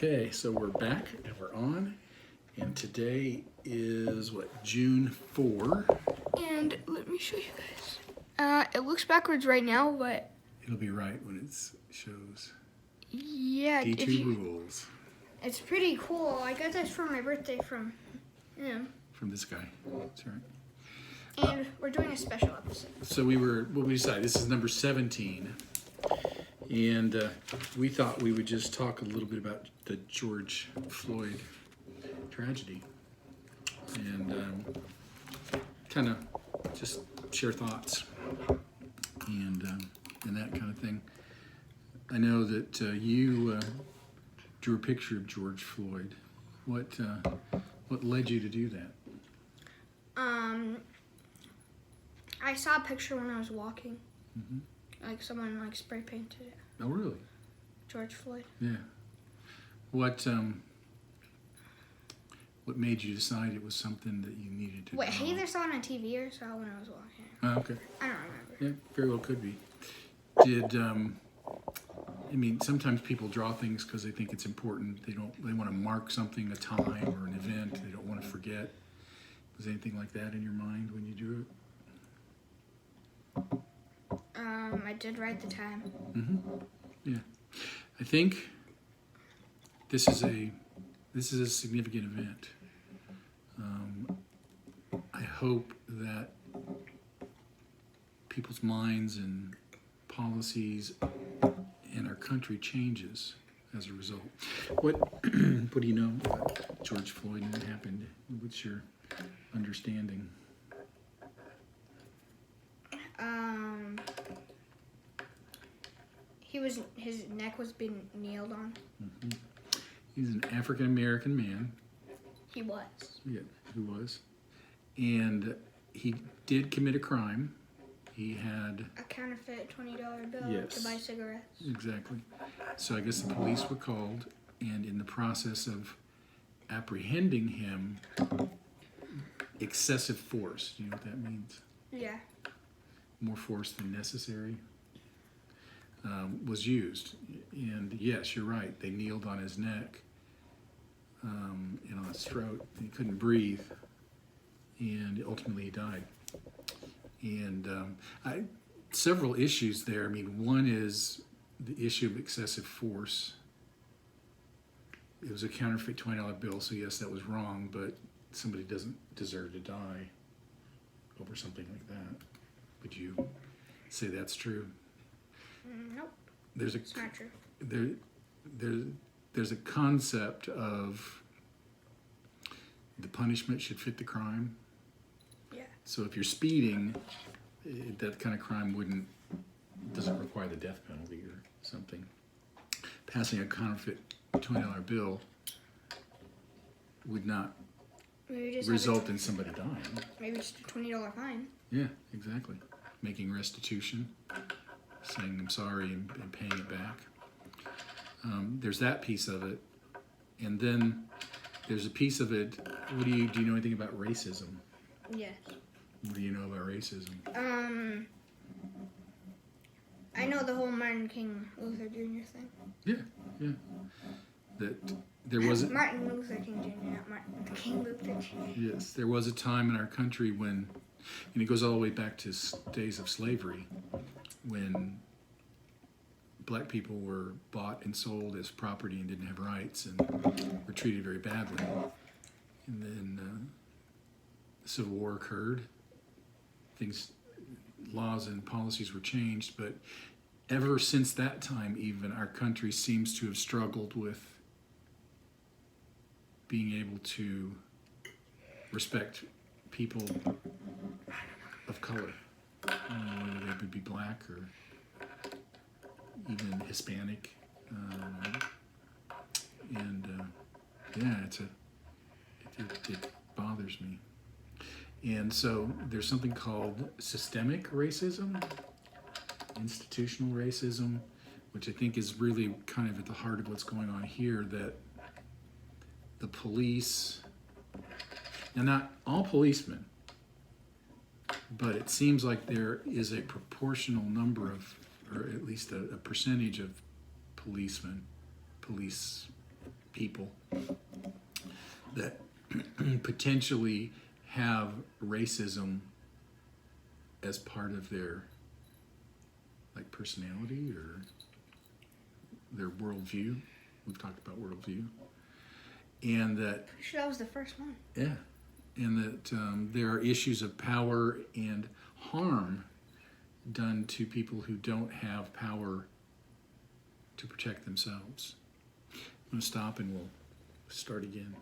Okay, so we're back and we're on, and today is what, June 4. And let me show you guys. It looks backwards right now, but It'll be right when it shows. yeah, D2 rules it's pretty cool. I got this for my birthday from him, from this guy. That's right. and we're doing a special episode. So we decided this is number 17, and we thought we would just talk a little bit about the George Floyd tragedy, and kind of just share thoughts and that kind of thing. I know that you drew a picture of George Floyd. What led you to do that? I saw a picture when I was walking. Mm-hmm. Like someone spray painted it. Oh, really? George Floyd. Yeah. What made you decide it was something that you needed to Wait, draw? I either saw it on TV or saw it when I was walking. Oh, okay. I don't remember. Yeah, very well could be. Did I mean, sometimes people draw things because they think it's important. They want to mark something, a time or an event. They don't want to forget. Was anything like that in your mind when you drew it? I did write the time. Mm-hmm. Yeah, I think this is a significant event. I hope that people's minds and policies in our country changes as a result. What do you know about George Floyd and what happened? What's your understanding? His neck was being kneeled on. Mm-hmm. He's an African American man. He was. Yeah, he was. And he did commit a crime. He had A counterfeit $20 bill Yes. to buy cigarettes. Exactly. So I guess the police were called, and in the process of apprehending him, excessive force, do you know what that means? Yeah. More force than necessary, was used. And yes, you're right, they kneeled on his neck and on his throat. He couldn't breathe, and ultimately he died. And several issues there. I mean, one is the issue of excessive force. It was a counterfeit $20 bill, so yes, that was wrong, but somebody doesn't deserve to die over something like that. Would you say that's true? Nope. It's not true. There's a concept of the punishment should fit the crime. Yeah. So if you're speeding, that kind of crime doesn't require the death penalty or something. Passing a counterfeit $20 bill would not result in somebody dying. Maybe just a $20 fine. Yeah, exactly. Making restitution, saying I'm sorry and paying it back. There's that piece of it. And then there's a piece of it, do you know anything about racism? Yes. What do you know about racism? I know the whole Martin King Luther Jr. thing. Yeah. That there was Martin Luther King Jr., not Martin King Luther Jr. Yes, there was a time in our country when, and it goes all the way back to days of slavery, when black people were bought and sold as property and didn't have rights and were treated very badly. And then the Civil War occurred. Laws and policies were changed, but ever since that time, even, our country seems to have struggled with being able to respect people of color, whether they would be black or even Hispanic, it bothers me. And so there's something called systemic racism, institutional racism, which I think is really kind of at the heart of what's going on here, that the police, now not all policemen, but it seems like there is a proportional number of, or at least a percentage of police people that potentially have racism as part of their like personality or their worldview. We've talked about worldview, and that Pretty sure that was the first one. yeah, and that there are issues of power and harm done to people who don't have power to protect themselves. I'm going to stop and we'll start again.